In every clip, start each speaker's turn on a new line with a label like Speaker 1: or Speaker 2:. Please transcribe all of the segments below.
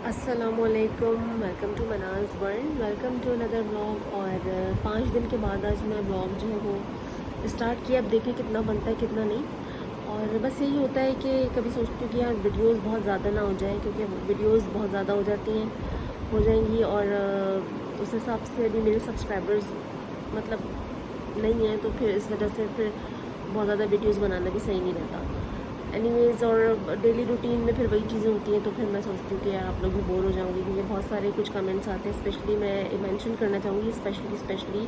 Speaker 1: अस्सलामुअलैकुम, welcome to Mana's world, welcome to another vlog. और 5 दिन के बाद आज मैं व्लॉग जो है वो स्टार्ट किया। अब देखें कितना बनता है कितना नहीं। और बस यही होता है कि कभी सोचती हूँ कि यार वीडियोस बहुत ज़्यादा ना हो जाए, क्योंकि वीडियोस बहुत ज़्यादा हो जाती हैं, हो जाएंगी। और उस हिसाब से अभी मेरे सब्सक्राइबर्स मतलब नहीं हैं, तो फिर इस वजह से फिर बहुत ज़्यादा वीडियोस बनाना भी सही नहीं रहता। एनीवेज़, और डेली रूटीन में फिर वही चीज़ें होती हैं, तो फिर मैं सोचती हूँ कि यार आप लोग भी बोर हो जाओगे, क्योंकि बहुत सारे कुछ कमेंट्स आते हैं। स्पेशली मैं मेंशन करना चाहूँगी, स्पेशली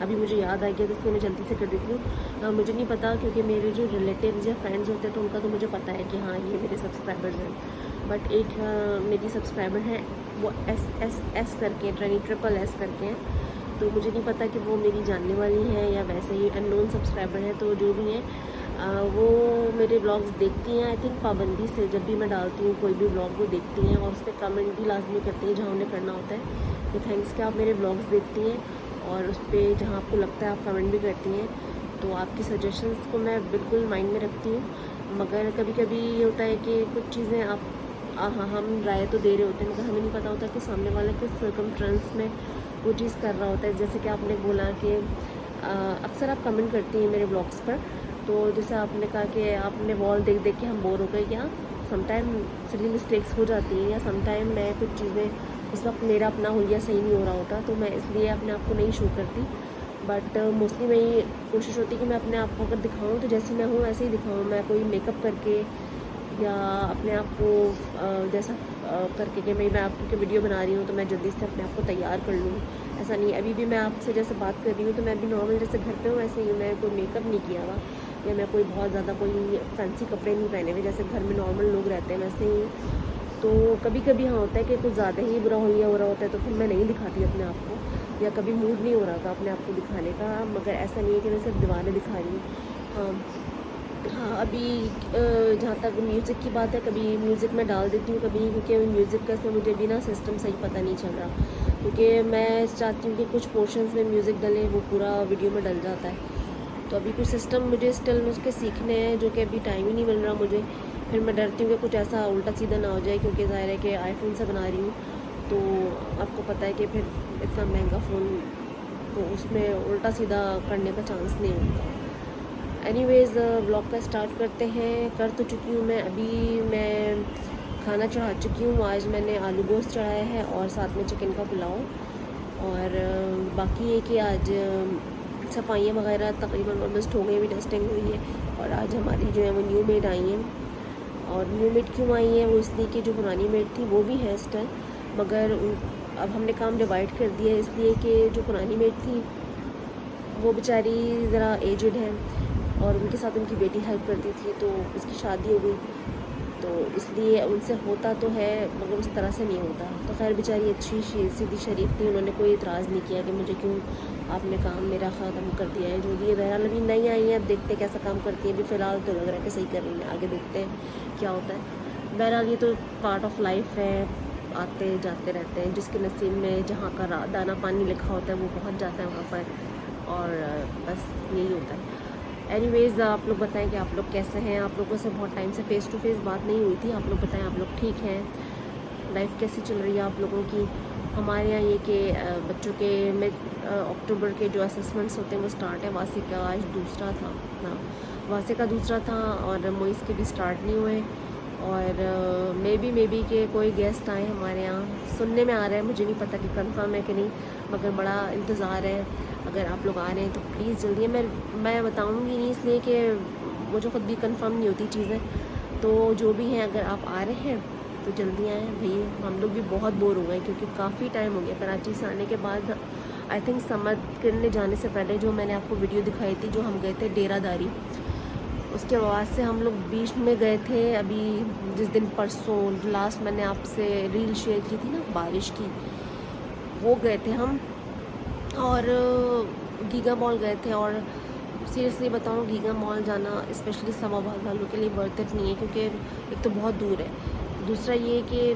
Speaker 1: अभी मुझे याद आ गया तो इसलिए मैं जल्दी से कर देती हूँ। मुझे नहीं पता, क्योंकि मेरे जो रिलेटिव्स या फ्रेंड्स होते हैं तो उनका तो मुझे पता है कि हाँ ये मेरे सब्सक्राइबर्स हैं। बट एक मेरी सब्सक्राइबर हैं, वो एस करके, ट्रिपल एस करके हैं। तो मुझे नहीं पता कि वो मेरी जानने वाली हैं या वैसे ही अननोन सब्सक्राइबर हैं। तो जो भी हैं वो मेरे ब्लॉग्स देखती हैं, आई थिंक पाबंदी से। जब भी मैं डालती हूँ कोई भी ब्लॉग वो देखती हैं और उस पर कमेंट भी लाजमी करती हैं जहाँ उन्हें करना होता है। तो थैंक्स कि आप मेरे ब्लॉग्स देखती हैं और उस पर जहाँ आपको लगता है आप कमेंट भी करती हैं। तो आपकी सजेशंस को मैं बिल्कुल माइंड में रखती हूँ। मगर कभी कभी ये होता है कि कुछ चीज़ें आप हाँ, हम राय तो दे रहे होते हैं, मगर हमें नहीं पता होता कि सामने वाला किस सर्कमस्टेंस में वो चीज़ कर रहा होता है। जैसे कि आपने बोला कि अक्सर आप कमेंट करती हैं मेरे ब्लॉग्स पर। तो जैसे आपने कहा कि आपने वॉल देख देख के हम बोर हो गए, या समटाइम सिली मिस्टेक्स हो जाती हैं, या समटाइम मैं कुछ चीज़ें उस वक्त मेरा अपना हुलिया सही नहीं हो रहा होता, तो मैं इसलिए अपने आप को नहीं शो करती। बट मोस्टली मेरी कोशिश होती है कि मैं अपने आप को अगर दिखाऊँ तो जैसे मैं हूँ वैसे ही दिखाऊँ। मैं कोई मेकअप करके या अपने आप को जैसा करके कि मैं आपकी वीडियो बना रही हूँ तो मैं जल्दी से अपने आप को तैयार कर लूँ, ऐसा नहीं। अभी भी मैं आपसे जैसे बात कर रही हूँ तो मैं अभी नॉर्मल जैसे घर पे हूँ वैसे ही। मैं कोई मेकअप नहीं किया हुआ, या मैं कोई बहुत ज़्यादा कोई फैंसी कपड़े नहीं पहने हुए, जैसे घर में नॉर्मल लोग रहते हैं वैसे ही। तो कभी कभी हाँ होता है कि कुछ ज़्यादा ही बुरा होलिया हो रहा होता है, तो फिर मैं नहीं दिखाती अपने आप को, या कभी मूड नहीं हो रहा था अपने आप को दिखाने का। मगर ऐसा नहीं है कि मैं सिर्फ दीवारें दिखा रही हूँ। हाँ, अभी जहाँ तक म्यूज़िक की बात है, कभी म्यूज़िक मैं डाल देती हूँ, कभी नहीं, क्योंकि म्यूज़िक का इसमें मुझे भी ना सिस्टम सही पता नहीं चल रहा। क्योंकि मैं चाहती हूँ कि कुछ पोर्शंस में म्यूज़िक डले, वो पूरा वीडियो में डल जाता है। तो अभी कुछ सिस्टम मुझे स्टिल उसके सीखने हैं, जो कि अभी टाइम ही नहीं मिल रहा मुझे। फिर मैं डरती हूँ कि कुछ ऐसा उल्टा सीधा ना हो जाए, क्योंकि ज़ाहिर है कि आईफोन से बना रही हूँ, तो आपको पता है कि फिर इतना महंगा फ़ोन, तो उसमें उल्टा सीधा करने का चांस नहीं होता। एनीवेज़, व्लॉग का स्टार्ट करते हैं। कर तो चुकी हूँ मैं, अभी मैं खाना चढ़ा चुकी हूँ। आज मैंने आलू गोश्त चढ़ाया है और साथ में चिकन का पुलाव। और बाकी ये कि आज सफाइयाँ वगैरह तकरीबन ऑलमोस्ट हो गई, भी डस्टिंग हुई है। और आज हमारी जो है वो न्यू मेड आई हैं। और न्यू मेड क्यों आई हैं, वो इसलिए कि जो पुरानी मेड थी वो भी है स्टिल, मगर अब हमने काम डिवाइड कर दिया है, इसलिए कि जो पुरानी मेड थी वो बेचारी ज़रा एजड है और उनके साथ उनकी बेटी हेल्प करती थी, तो उसकी शादी हो गई, तो इसलिए उनसे होता तो है मगर उस तरह से नहीं होता। तो खैर बेचारी अच्छी सीधी शरीफ थी, उन्होंने कोई इतराज़ नहीं किया कि मुझे क्यों आपने काम मेरा ख़त्म कर दिया है। जो भी है बहरहाल अभी नई आई हैं, अब देखते हैं कैसा काम करती है। अभी फ़िलहाल तो लग रहा है कि सही कर रही है, आगे देखते हैं क्या होता है। बहरहाल ये तो पार्ट ऑफ लाइफ है, आते जाते रहते हैं। जिसके नसीब में जहाँ का दाना पानी लिखा होता है वो पहुँच जाता है वहाँ पर, और बस यही होता है। एनीवेज़, आप लोग बताएं कि आप लोग कैसे हैं। आप लोगों से बहुत टाइम से फ़ेस टू फेस बात नहीं हुई थी। आप लोग बताएं आप लोग ठीक हैं, लाइफ कैसी चल रही है आप लोगों की। हमारे यहाँ ये कि बच्चों के मिड अक्टूबर के जो असेसमेंट्स होते हैं वो स्टार्ट है। वासी का आज दूसरा था, हाँ वासी का दूसरा था, और मोइस के भी स्टार्ट नहीं हुए। और मे बी के कोई गेस्ट आए हमारे यहाँ, सुनने में आ रहा है, मुझे नहीं पता कि कंफर्म है कि नहीं, मगर बड़ा इंतज़ार है। अगर आप लोग आ रहे हैं तो प्लीज़ जल्दी। मैं बताऊँगी नहीं, इसलिए कि मुझे ख़ुद भी कंफर्म नहीं होती चीज़ें। तो जो भी हैं, अगर आप आ रहे हैं तो जल्दी आएँ भई। हम लोग भी बहुत बोर हो गए, क्योंकि काफ़ी टाइम हो गया कराची से आने के बाद। आई थिंक समर करने जाने से पहले जो मैंने आपको वीडियो दिखाई थी, जो हम गए थे डेरादारी, उसके बाद से हम लोग बीच में गए थे। अभी जिस दिन परसों लास्ट मैंने आपसे रील शेयर की थी ना बारिश की, वो गए थे हम, और गीगा मॉल गए थे। और सीरियसली बताऊँ, गीगा मॉल जाना स्पेशली इस्लामाबाद वालों के लिए वर्थ इट नहीं है, क्योंकि एक तो बहुत दूर है, दूसरा ये कि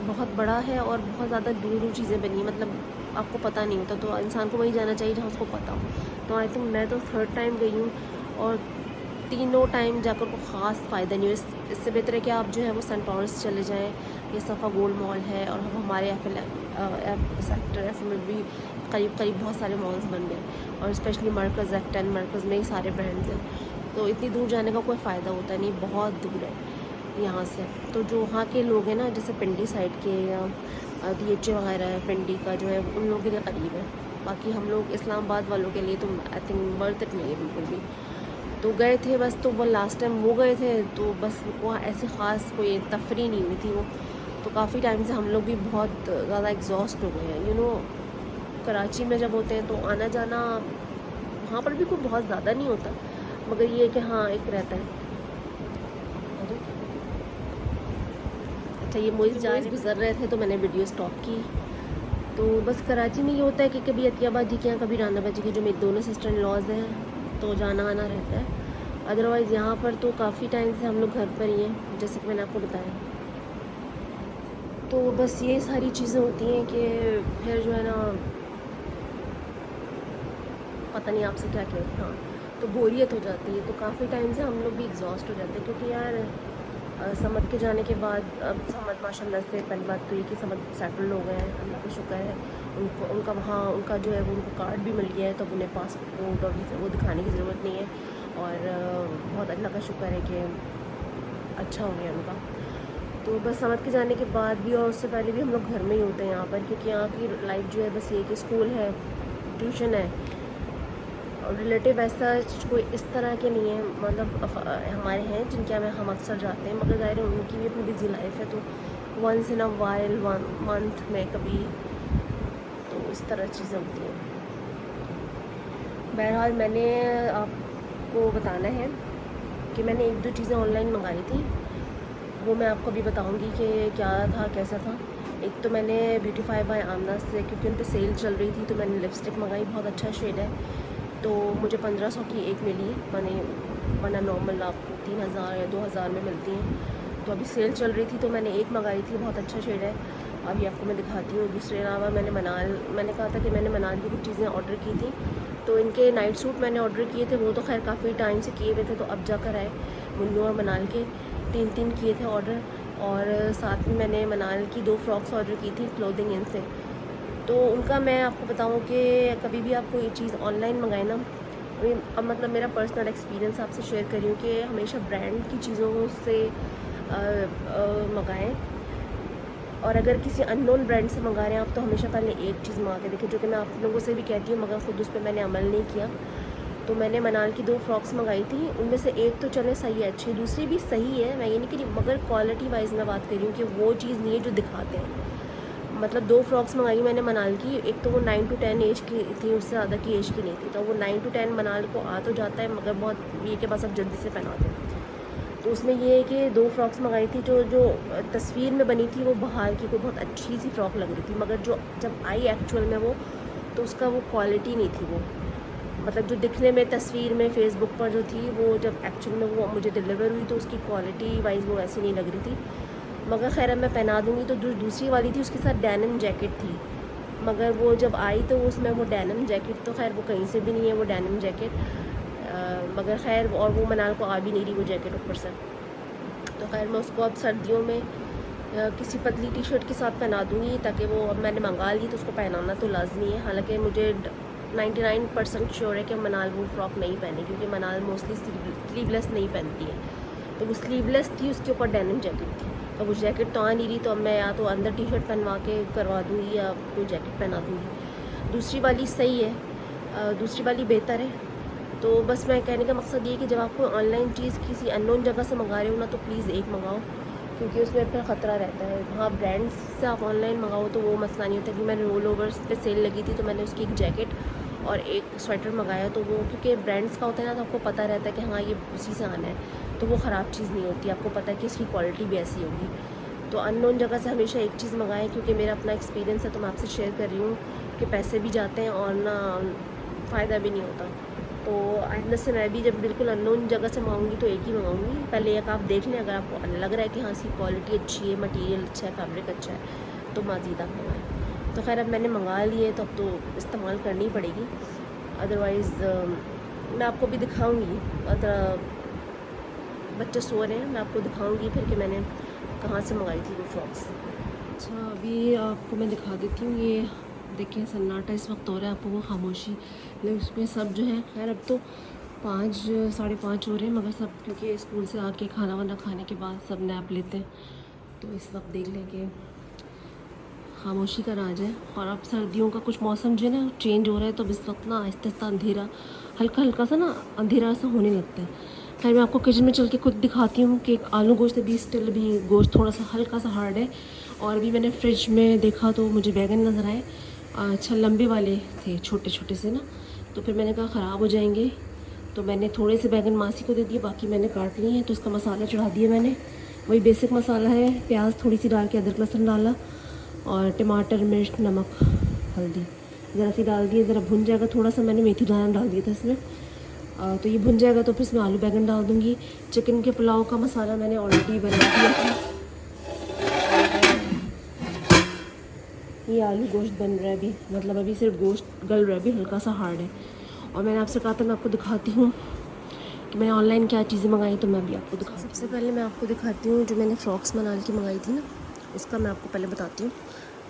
Speaker 1: बहुत बड़ा है और बहुत ज़्यादा दूर दूर चीज़ें बनी हैं, मतलब आपको पता नहीं होता। तो इंसान को वहीं जाना चाहिए जहाँ उसको पता हो। तो आई थिंक मैं तो थर्ड टाइम गई हूँ, और तीनों टाइम जाकर को ख़ास फ़ायदा नहीं हो। इससे बेहतर है कि आप जो है वो सेंट लॉरेंस चले जाएँ, ये सफ़ा गोल्ड मॉल है, और अब हमारे सेक्टर एफ में भी करीब करीब बहुत सारे मॉल्स बन गए, और स्पेशली मरकज़ F10 मरकज़ में ही सारे ब्रांड्स हैं। तो इतनी दूर जाने का कोई फ़ायदा होता नहीं, बहुत दूर है यहाँ से। तो जो वहाँ के लोग हैं ना, जैसे पिंडी साइड के या DHA वगैरह है पिंडी का जो है, उन लोगों के लिए करीब है। बाकी हम लोग इस्लामाबाद वालों के लिए तो आई थिंक वर्थ इट नहीं है बिल्कुल भी। तो गए थे बस, तो वो लास्ट टाइम वो गए थे, तो बस वहाँ ऐसी ख़ास कोई तफरी नहीं हुई थी वो। तो काफ़ी टाइम से हम लोग भी बहुत ज़्यादा एग्जॉस्ट हो गए हैं। यू नो, कराची में जब होते हैं तो आना जाना वहाँ पर भी कोई बहुत ज़्यादा नहीं होता, मगर ये है कि हाँ एक रहता है। अच्छा, ये मोइज़ गुजर रहे थे तो मैंने वीडियो स्टॉप की। तो बस कराची में ये होता है कि कभी अतियाबाद जी के यहाँ, कभी राना बाजी के, जो मेरी दोनों सिस्टर इन लॉज हैं, तो जाना आना रहता है। अदरवाइज़ यहाँ पर तो काफ़ी टाइम से हम लोग घर पर ही हैं, जैसे कि मैंने आपको बताया। तो बस ये सारी चीज़ें होती हैं कि फिर जो है ना, पता नहीं आपसे क्या कहते हैं, हाँ, तो बोरियत हो जाती है। तो काफ़ी टाइम से हम लोग भी एग्जॉस्ट हो जाते हैं, क्योंकि यार समद के जाने के बाद, अब समद माशाल्लाह से पहली बात तो ये कि समद सेटल हो गए हैं, अल्लाह का शुक्र है। उनको उनका वहाँ उनका जो है वो उनको कार्ड भी मिल गया है, तो अब उन्हें पासपोर्ट और वो दिखाने की ज़रूरत नहीं है, और बहुत अल्लाह का शुक्र है कि अच्छा हो गया उनका। तो बस समद के जाने के बाद भी और उससे पहले भी हम लोग घर में ही होते हैं यहाँ पर, क्योंकि यहाँ की लाइफ जो है बस ये कि स्कूल है, ट्यूशन है, और रिलेटिव ऐसा कोई इस तरह के नहीं है। मतलब हमारे हैं जिनके यहाँ हम अक्सर जाते हैं, मगर ज़ाहिर है उनकी भी अपनी बिजी लाइफ है, तो once in a while, 1 month में कभी, तो इस तरह चीज़ें होती हैं। बहरहाल मैंने आपको बताना है कि मैंने 1-2 चीज़ें ऑनलाइन मंगाई थी, वो मैं आपको भी बताऊंगी कि क्या था कैसा था। एक तो मैंने ब्यूटीफाई बाय आमना से, क्योंकि उन पर सेल चल रही थी, तो मैंने लिपस्टिक मंगाई, बहुत अच्छा शेड है, तो मुझे 1500 की एक मिली है, मैंने वरना नॉर्मल आपको 3000 या 2000 में मिलती हैं। तो अभी सेल चल रही थी तो मैंने एक मंगाई थी, बहुत अच्छा शेड है, अभी आपको मैं दिखाती हूँ। दूसरे अलावा मैंने कहा था कि मैंने मनाल की कुछ चीज़ें ऑर्डर की थी, तो इनके नाइट सूट मैंने ऑर्डर किए थे, वो तो खैर काफ़ी टाइम से किए हुए थे, तो अब जाकर आए। मुन्नू और मनाल के 3 किए थे ऑर्डर, और साथ में मैंने मनाल की 2 फ्रॉक्स ऑर्डर की थी क्लोथिंग इन से। तो उनका मैं आपको बताऊं कि कभी भी आप कोई चीज़ ऑनलाइन मंगाए ना, अब मतलब मेरा पर्सनल एक्सपीरियंस आपसे शेयर कर रही हूँ कि हमेशा ब्रांड की चीज़ों से मंगाएं, और अगर किसी अननोन ब्रांड से मंगा रहे हैं आप, तो हमेशा पहले एक चीज़ मंगा के देखें, जो कि मैं आप लोगों से भी कहती हूँ, मगर ख़ुद उस पर मैंने अमल नहीं किया। तो मैंने मनाल की 2 फ्रॉक्स मंगाई थी, उनमें से एक तो चले सही है, अच्छी, दूसरी भी सही है, मैं ये नहीं कह रही, मगर क्वालिटी वाइज मैं बात कर रही हूँ कि वो चीज़ नहीं है जो दिखाते हैं। मतलब 2 फ्रॉक्स मंगाई मैंने मनाल की, एक तो वो 9 to 10 एज की थी, उससे ज़्यादा की एज की नहीं थी, तो वो 9 to 10 मनाल को आ तो जाता है, मगर बहुत ये के पास अब जल्दी से पहनाते हैं। तो उसमें ये है कि 2 फ्रॉक्स मंगाई थी, जो तस्वीर में बनी थी वो बाहर की कोई बहुत अच्छी सी फ़्रॉक लग रही थी, मगर जो जब आई एक्चुअल में वो, तो उसका वो क्वालिटी नहीं थी। वो मतलब जो दिखने में तस्वीर में फेसबुक पर जो थी, वो जब एक्चुअल में वो मुझे डिलीवर हुई, तो उसकी क्वालिटी वाइज वो ऐसी नहीं लग रही थी। मगर खैर अब मैं पहना दूँगी। तो जो दूसरी वाली थी उसके साथ डेनिम जैकेट थी, मगर वो जब आई तो उसमें वो डेनिम जैकेट, तो खैर वो कहीं से भी नहीं है वो डेनिम जैकेट, मगर खैर और वो मनाल को आ भी नहीं रही वो जैकेट ऊपर से। तो खैर मैं उसको अब सर्दियों में किसी पतली टी शर्ट के साथ पहना दूँगी, ताकि वो, अब मैंने मंगा ली तो उसको पहनाना तो लाजमी है। हालांकि मुझे 99% श्योर है कि मनाल वो फ्रॉक नहीं पहने, क्योंकि मनाल मोस्टली स्लीवलेस नहीं पहनती है, तो वो स्लीवलेस थी, उसके ऊपर डेनिम जैकेट थी, तो वो जैकेट तो आ नहीं रही, तो अब मैं या तो अंदर टी शर्ट पहनवा के करवा दूँगी या कोई जैकेट पहना दूँगी। दूसरी वाली सही है, दूसरी वाली बेहतर है। तो बस मैं कहने का मकसद ये कि जब आप कोई ऑनलाइन चीज़ किसी अननोन जगह से मंगा रहे हो ना, तो प्लीज़ एक मंगाओ, क्योंकि उसमें फिर ख़तरा रहता है। हाँ, ब्रांड्स से आप ऑनलाइन मंगाओ तो वो मसला नहीं होता। कि मैंने रोल ओवर्स पे सेल लगी थी, तो मैंने उसकी एक जैकेट और एक स्वेटर मंगाया, तो वो क्योंकि ब्रांड्स का होता है ना, तो आपको पता रहता है कि हाँ ये उसी से आना है, तो वो ख़राब चीज़ नहीं होती, आपको पता है कि इसकी क्वालिटी भी ऐसी होगी। तो अननोन जगह से हमेशा एक चीज़ मंगाएं, क्योंकि मेरा अपना एक्सपीरियंस है, तो मैं आपसे शेयर कर रही हूँ कि पैसे भी जाते हैं और ना फ़ायदा भी नहीं होता। तो आइंदा से मैं भी जब बिल्कुल अननोन जगह से मंगाऊंगी तो एक ही मंगाऊंगी। पहले एक आप देख लें, अगर आपको लग रहा है कि हाँ इसकी क्वालिटी अच्छी है, मटेरियल अच्छा है, फैब्रिक अच्छा है, तो मज़ीद आप मंगाएँ। तो खैर अब मैंने मंगा लिए, तो अब तो इस्तेमाल करनी पड़ेगी, अदरवाइज़ मैं आपको भी दिखाऊँगी। अगर बच्चे सो रहे हैं, मैं आपको दिखाऊँगी फिर कि मैंने कहाँ से मंगाई थी वो फ्रॉक्स। अच्छा अभी आपको मैं दिखा देती हूँ, ये देखिए सन्नाटा इस वक्त हो रहा है, आपको वो खामोशी, लेकिन उसमें सब जो है, खैर अब तो 5 साढ़े 5 हो रहे हैं, मगर सब क्योंकि स्कूल से आके खाना वाना खाने के बाद सब नैप लेते हैं, तो इस वक्त देख लें कि खामोशी का राज है। और अब सर्दियों का कुछ मौसम जो है ना चेंज हो रहा है, तो इस वक्त ना आहिस्ता आहिस्ता अंधेरा, हल्का हल्का सा ना अंधेरा सा होने लगता है। खैर मैं आपको किचन में चल के खुद दिखाती हूँ कि आलू गोश्त अभी स्टिल भी गोश्त थोड़ा सा हल्का सा हार्ड है। और अभी मैंने फ्रिज में देखा तो मुझे बैगन नज़र आए, अच्छा लंबे वाले थे, छोटे छोटे से ना, तो फिर मैंने कहा ख़राब हो जाएंगे, तो मैंने थोड़े से बैगन मासी को दे दिए, बाकी मैंने काट लिए हैं। तो इसका मसाला चढ़ा दिया मैंने, वही बेसिक मसाला है, प्याज थोड़ी सी डाल के अदरक लहसुन डाला और टमाटर मिर्च नमक हल्दी ज़रा सी डाल दिए, ज़रा भुन जाएगा, थोड़ा सा मैंने मेथी दाना डाल दिया था इसमें। तो ये भुन जाएगा तो फिर इसमें आलू बैगन डाल दूँगी। चिकन के पुलाव का मसाला मैंने ऑलरेडी बना दिया था। ये आलू गोश्त बन रहा है अभी, मतलब अभी सिर्फ गोश्त गल रहा है, अभी हल्का सा हार्ड है। और मैंने आपसे कहा था मैं आपको दिखाती हूँ कि मैंने ऑनलाइन क्या चीज़ें मंगाई, तो मैं अभी आपको दिखा, सबसे पहले मैं आपको दिखाती हूँ जो मैंने फ़्रॉक्स मनाल की मंगाई थी ना, उसका मैं आपको पहले बताती हूँ,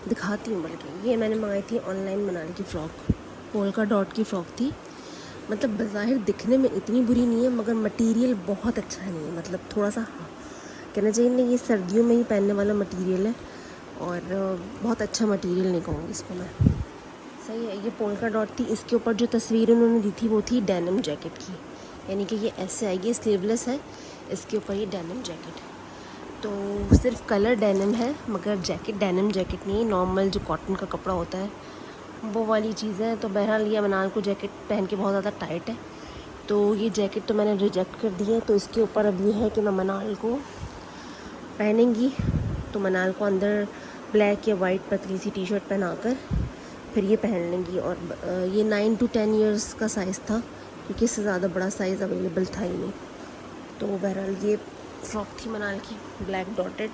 Speaker 1: दिखाती हूँ। बल्कि ये मैंने मंगाई थी ऑनलाइन मनाल की फ़्रॉक, पोल्का डॉट की फ़्रॉक थी। मतलब बज़ाहिर दिखने में इतनी बुरी नहीं है, मगर मटीरियल बहुत अच्छा नहीं है, मतलब थोड़ा सा कहना चाहिए ना, ये सर्दियों में ही पहनने वाला मटीरियल है, और बहुत अच्छा मटीरियल नहीं कहूँगी इसको मैं, सही है। ये पोल्का डॉट थी, इसके ऊपर जो तस्वीर उन्होंने दी थी वो थी डेनिम जैकेट की, यानी कि ये ऐसे आएगी, स्लीवलेस है, इसके ऊपर ये डेनिम जैकेट, तो सिर्फ कलर डेनिम है, मगर जैकेट डेनिम जैकेट नहीं है, नॉर्मल जो कॉटन का कपड़ा होता है वो वाली चीज़ है। तो बहरहाल ये मनाल को जैकेट पहन के बहुत ज़्यादा टाइट है, तो ये जैकेट तो मैंने रिजेक्ट कर दी है। तो इसके ऊपर अब ये है कि मैं मनाल को पहनेंगी, तो मनाल को अंदर ब्लैक या वाइट पतली सी टी शर्ट पहना कर फिर ये पहन लेंगी। और ये 9 to 10 ईयर्स का साइज़ था, क्योंकि इससे ज़्यादा बड़ा साइज़ अवेलेबल था ही नहीं। तो बहरहाल ये फ्रॉक थी मनाल की, ब्लैक डॉटेड,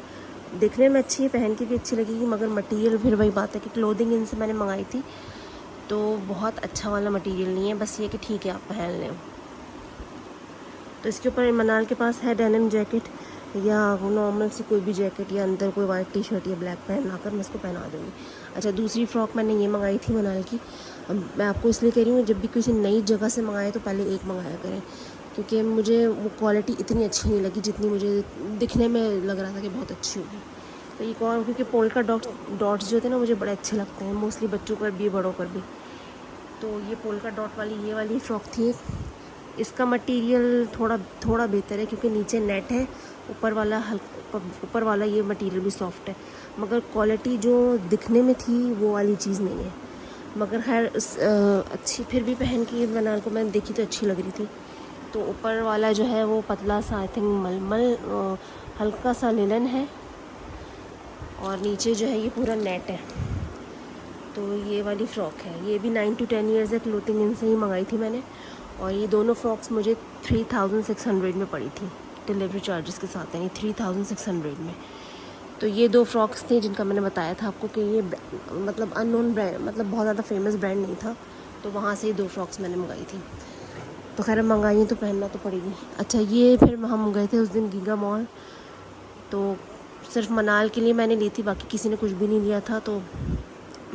Speaker 1: दिखने में अच्छी है, पहन के भी अच्छी लगेगी, मगर मटेरियल फिर वही बात है कि क्लोथिंग इनसे मैंने मंगाई थी तो बहुत अच्छा वाला मटेरियल नहीं है, बस ये कि ठीक है आप पहन लें। तो इसके ऊपर मनाल के पास है डेनिम जैकेट या नॉर्मल सी कोई भी जैकेट, या अंदर कोई वाइट टी शर्ट या ब्लैक पहना कर मैं इसको पहना दूँगी। अच्छा दूसरी फ़्रॉक मैंने ये मंगाई थी मनाल की, मैं आपको इसलिए कह रही हूँ जब भी किसी नई जगह से मंगाए तो पहले एक मंगाया करें, क्योंकि मुझे वो क्वालिटी इतनी अच्छी नहीं लगी जितनी मुझे दिखने में लग रहा था कि बहुत अच्छी होगी। तो एक और, क्योंकि पोल्का डॉट्स जो थे ना मुझे बड़े अच्छे लगते हैं, मोस्टली बच्चों पर भी बड़ों पर भी। तो ये पोल्का डॉट वाली ये वाली फ़्रॉक थी, इसका मटेरियल थोड़ा बेहतर है, क्योंकि नीचे नेट है, ऊपर वाला ये मटेरियल भी सॉफ्ट है, मगर क्वालिटी जो दिखने में थी वो वाली चीज़ नहीं है। मगर खैर अच्छी फिर भी पहन के मनाल को मैंने देखी तो अच्छी लग रही थी। तो ऊपर वाला जो है वो पतला सा आई थिंक मलमल हल्का सा लिनन है, और नीचे जो है ये पूरा नेट है। तो ये वाली फ़्रॉक है, ये भी 9 to 10 ईयर्स है, क्लोथिंग इनसे ही मंगाई थी मैंने। और ये दोनों फ़्रॉक्स मुझे 3600 में पड़ी थी, डिलीवरी चार्जेस के साथ, यानी 3600 में। तो ये दो फ्रॉक्स थे जिनका मैंने बताया था आपको कि ये मतलब अननोन ब्रांड, मतलब बहुत ज़्यादा फेमस ब्रांड नहीं था, तो वहाँ से ये दो फ्रॉक्स मैंने मंगाई थी। तो खैर मंगाई तो पहनना तो पड़ेगी। अच्छा ये फिर हम गए थे उस दिन गीगा मॉल, तो सिर्फ मनाल के लिए मैंने ली थी, बाकी किसी ने कुछ भी नहीं लिया था। तो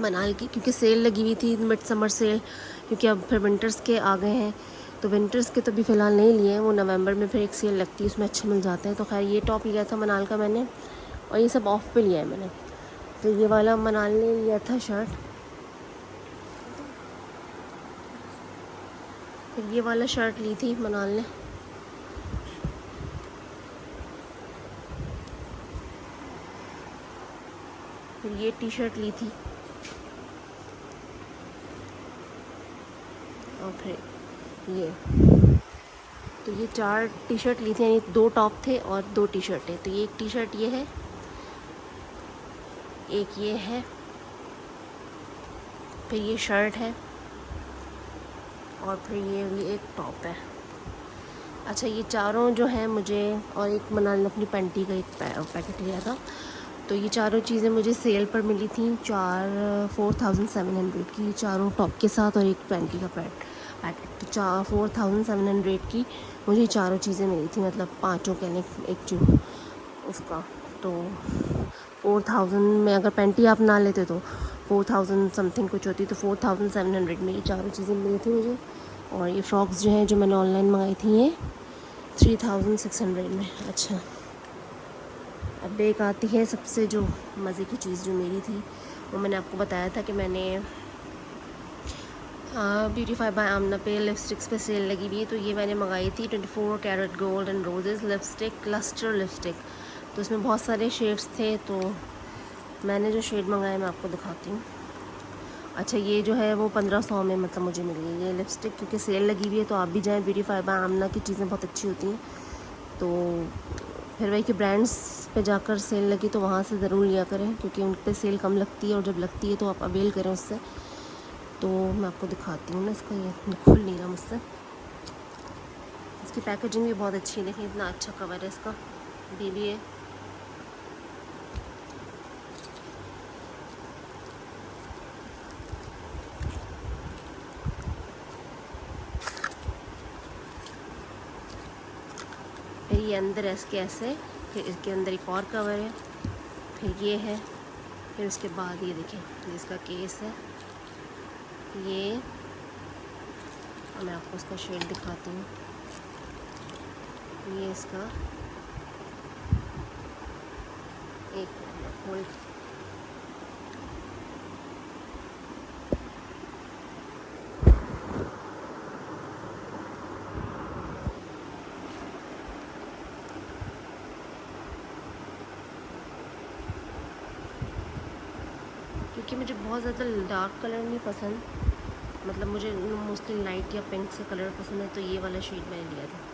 Speaker 1: मनाल की क्योंकि सेल लगी हुई थी, मिड समर सेल, क्योंकि अब फिर विंटर्स के आ गए हैं, तो विंटर्स के तो भी फ़िलहाल नहीं लिए हैं, वो नवंबर में फिर एक सेल लगती है, उसमें अच्छे मिल जाते हैं। तो खैर ये टॉप लिया था मनाल का मैंने, और ये सब ऑफ पे लिया है मैंने। तो ये वाला मनाल ने लिया था शर्ट, फिर ये वाला शर्ट ली थी मनाल ने, फिर ये टी शर्ट ली थी, और फिर ये, तो ये 4 टी शर्ट ली थी, यानी 2 टॉप थे और 2 टी शर्टें। तो ये एक टी शर्ट ये है, एक ये है, फिर ये शर्ट है, और फिर ये एक टॉप है। अच्छा ये चारों जो हैं मुझे, और एक मनाल ने अपनी पैंटी का एक पैकेट लिया था, तो ये चारों चीज़ें मुझे सेल पर मिली थी 4700 की, चारों टॉप के साथ और एक पैंटी का पैकेट। तो 4700 की मुझे चारों चीज़ें मिली थी, मतलब पाँचों के लिए एक जो उसका। तो 4000 में अगर पैंटी आप ना लेते तो 4000 समथिंग कुछ होती, तो 4700 में ये चारों चीज़ें मिली थी मुझे। और ये फ्रॉक्स जो हैं जो मैंने ऑनलाइन मंगाई थी ये 3600 में। अच्छा, अब एक आती है सबसे जो मज़े की चीज़ जो मेरी थी, वो मैंने आपको बताया था कि मैंने ब्यूटीफाई बाय आमना पे लिपस्टिक्स पे सेल लगी हुई है, तो ये मैंने मंगाई थी 24 carat gold and roses lipstick, cluster lipstick. तो इसमें बहुत सारे शेड्स थे, तो मैंने जो शेड मंगाया मैं आपको दिखाती हूँ। अच्छा, ये जो है वो 1500 में मतलब मुझे मिली है ये लिपस्टिक, क्योंकि सेल लगी हुई है। तो आप भी जाएँ, ब्यूटीफाई बाय आमना की चीज़ें बहुत अच्छी होती हैं। तो फिर वही कि ब्रांड्स पे जाकर सेल लगी तो वहाँ से ज़रूर लिया करें, क्योंकि उन पर सेल कम लगती है, और जब लगती है तो आप अवेल करें उससे। तो मैं आपको दिखाती हूँ ना, इसका ये खुल नहीं रहा मुझसे। इसकी पैकेजिंग भी बहुत अच्छी है, देखिए इतना अच्छा कवर है इसका, बेबी है। फिर ये अंदर इसके ऐसे, फिर इसके अंदर एक और कवर है, फिर ये है, फिर उसके बाद ये देखें ये इसका केस है ये। और मैं आपको इसका शेड दिखाती हूँ, ये इसका एक होल्ड, क्योंकि मुझे बहुत ज़्यादा डार्क कलर नहीं पसंद, मतलब मुझे मोस्टली लाइट या पिंक से कलर पसंद है, तो ये वाला शेड मैंने लिया था।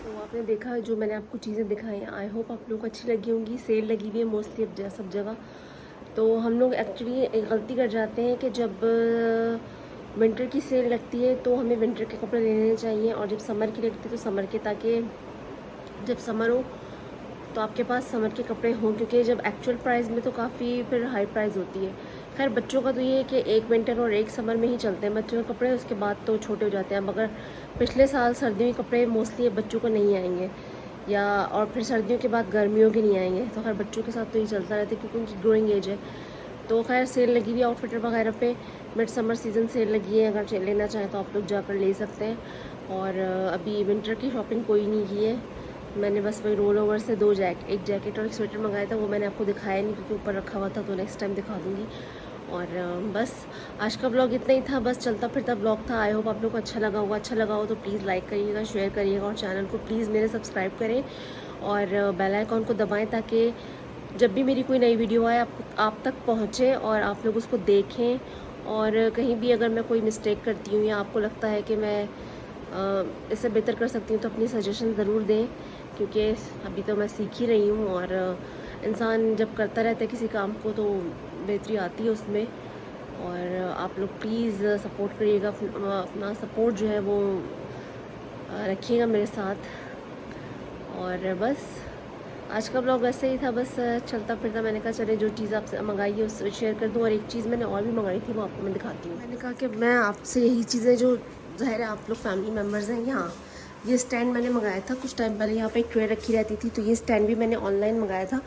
Speaker 1: तो आपने देखा जो मैंने आपको चीज़ें दिखाई हैं, आई होप आप लोग को अच्छी लगी होंगी। सेल लगी हुई है मोस्टली अब सब जगह। तो हम लोग एक्चुअली एक गलती कर जाते हैं कि जब विंटर की सेल लगती है तो हमें विंटर के कपड़े लेने चाहिए, और जब समर की लगती है तो समर के, ताकि जब समर हो तो आपके पास समर के कपड़े हों, क्योंकि जब एक्चुअल प्राइस में तो काफ़ी फिर हाई प्राइस होती है। खैर बच्चों का तो ये है कि एक विंटर और एक समर में ही चलते हैं बच्चों के कपड़े, उसके बाद तो छोटे हो जाते हैं। मगर पिछले साल सर्दियों के कपड़े मोस्टली बच्चों को नहीं आएंगे, या और फिर सर्दियों के बाद गर्मियों के नहीं आएंगे। तो खैर बच्चों के साथ तो ये चलता रहता है, क्योंकि उनकी ग्रोइंग एज है। तो खैर सेल लगी हुई है आउटफिटर वगैरह पे, मिड समर सीज़न सेल लगी है, अगर लेना चाहें तो आप लोग जाकर ले सकते हैं। और अभी विंटर की शॉपिंग कोई नहीं की है, मैंने बस वही रोल ओवर से एक जैकेट और एक स्वेटर मंगाया था, वो मैंने आपको दिखाया नहीं क्योंकि ऊपर रखा हुआ था, तो नेक्स्ट टाइम दिखा दूँगी। और बस आज का ब्लॉग इतना ही था, बस चलता फिरता ब्लॉग था। आई होप आप लोग को अच्छा लगा होगा। अच्छा लगा हो तो प्लीज़ लाइक करिएगा, शेयर करिएगा, और चैनल को प्लीज़ मेरे सब्सक्राइब करें और बेल आइकॉन को दबाएं, ताकि जब भी मेरी कोई नई वीडियो आए आप तक पहुँचे और आप लोग उसको देखें। और कहीं भी अगर मैं कोई मिस्टेक करती हूँ या आपको लगता है कि मैं इससे बेहतर कर सकती हूँ, तो अपनी सजेशन ज़रूर दें, क्योंकि अभी तो मैं सीख ही रही हूँ। और इंसान जब करता रहता है किसी काम को तो बेहतरी आती है उसमें। और आप लोग प्लीज़ सपोर्ट करिएगा, अपना सपोर्ट जो है वो रखिएगा मेरे साथ। और बस आज का ब्लॉग ऐसे ही था, बस चलता फिरता मैंने कहा चले जो चीज़ आपसे मंगाई है उससे शेयर कर दूँ। और एक चीज़ मैंने और भी मंगाई थी, वो आपको मैं दिखाती हूँ। मैंने कहा कि मैं आपसे यही चीज़ें, जो ज़ाहिर है आप लोग फैमिली मेम्बर्स हैं, यहाँ ये स्टैंड मैंने मंगाया था कुछ टाइम पहले, यहाँ पे एक ट्रे रखी रहती थी, तो ये स्टैंड भी मैंने ऑनलाइन मंगाया था।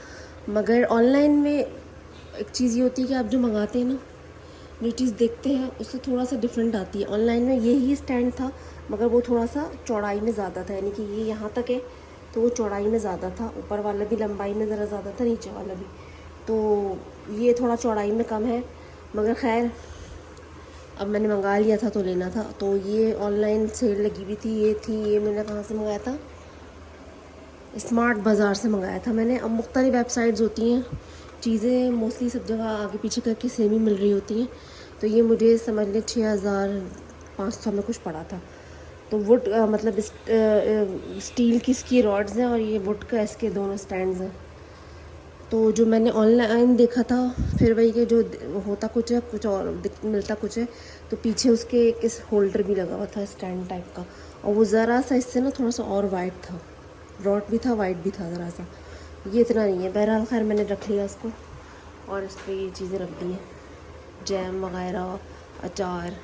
Speaker 1: मगर ऑनलाइन में एक चीज़ ये होती है कि आप जो मंगाते हैं ना, जो चीज़ देखते हैं उससे थोड़ा सा डिफरेंट आती है। ऑनलाइन में यही स्टैंड था, मगर वो थोड़ा सा चौड़ाई में ज़्यादा था, यानी कि ये यहाँ तक है तो वो चौड़ाई में ज़्यादा था, ऊपर वाला भी लंबाई में ज़रा ज़्यादा था, नीचे वाला भी। तो ये थोड़ा चौड़ाई में कम है, मगर खैर अब मैंने मंगा लिया था तो लेना था। तो ये ऑनलाइन सेल लगी हुई थी, ये मैंने कहाँ से मंगाया था, स्मार्ट बाज़ार से मंगाया था मैंने। अब मुख्तलिफ़ वेबसाइट्स होती हैं, चीज़ें मोस्टली सब जगह आगे पीछे करके सेम ही मिल रही होती हैं। तो ये मुझे समझ लें 6500 में कुछ पड़ा था। तो वुड मतलब स्टील की इसकी रॉड्स हैं, और ये वुड का इसके दोनों स्टैंड्स हैं। तो जो मैंने ऑनलाइन देखा था, फिर वही के जो होता कुछ है, कुछ और मिलता कुछ है। तो पीछे उसके इस होल्डर भी लगा हुआ था स्टैंड टाइप का, और वो ज़रा सा इससे ना थोड़ा सा और वाइट था, ब्रॉड भी था, वाइट भी था ज़रा सा, ये इतना नहीं है। बहरहाल खैर मैंने रख लिया इसको और इस पर ये चीज़ें रख दी हैं, जैम वगैरह, अचार,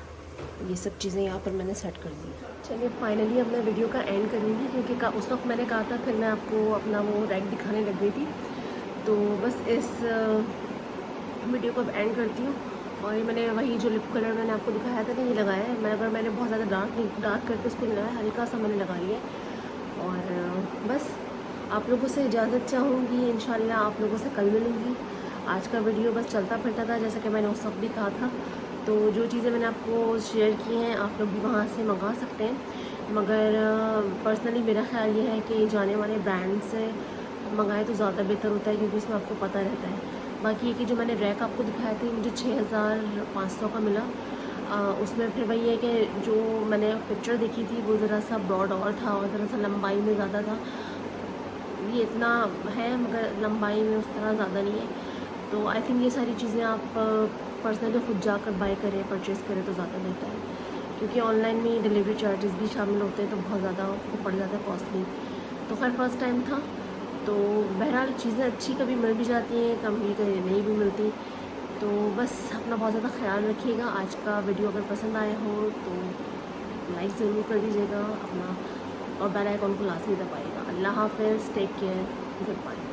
Speaker 1: ये सब चीज़ें यहाँ पर मैंने सेट कर दी। चलिए फाइनली अब मैं वीडियो का एंड करूँगी, क्योंकि उस वक्त मैंने कहा था फिर मैं आपको अपना वो रैक दिखाने लग गई थी। तो बस इस वीडियो को अब एंड करती हूँ। और ये मैंने वही जो लिप कलर मैंने आपको दिखाया था ना, ये लगाया है। मैंने बहुत ज़्यादा डार्क करके उसको लगाया, हल्का सा मैंने लगा लिया। और बस आप लोगों से इजाज़त चाहूँगी, इंशाल्लाह आप लोगों से कल मिलूँगी। आज का वीडियो बस चलता फिरता था, जैसा कि मैंने उस वक्त भी कहा था। तो जो चीज़ें मैंने आपको शेयर की हैं आप लोग भी वहाँ से मंगा सकते हैं, मगर पर्सनली मेरा ख्याल ये है कि जाने वाले ब्रांड से मंगाए तो ज़्यादा बेहतर होता है, क्योंकि उसमें आपको पता रहता है। बाकी ये कि जो मैंने रैक आपको दिखाया था मुझे 6500 का मिला। उसमें फिर वही है कि जो मैंने पिक्चर देखी थी वो ज़रा सा ब्रॉड और था और ज़रा सा लंबाई में ज़्यादा था। ये इतना है मगर लंबाई में उस तरह ज़्यादा नहीं है। तो आई थिंक ये सारी चीज़ें आप पर्सनली खुद जाकर बाय करें, परचेज़ करें तो ज़्यादा बेहतर है, क्योंकि ऑनलाइन में डिलीवरी चार्जेस भी शामिल होते हैं तो बहुत ज़्यादा आपको पड़ जाता है कॉस्टली। तो खैर फर्स्ट टाइम था, तो बहरहाल चीज़ें अच्छी कभी मिल भी जाती हैं, कभी कभी नहीं भी मिलती। तो बस अपना बहुत ज़्यादा ख्याल रखिएगा। आज का वीडियो अगर पसंद आया हो तो लाइक ज़रूर कर दीजिएगा अपना, और बेल आइकॉन को लाजमी दबाइएगा। अल्लाह हाफ़िज़, टेक केयर, गुड बाय।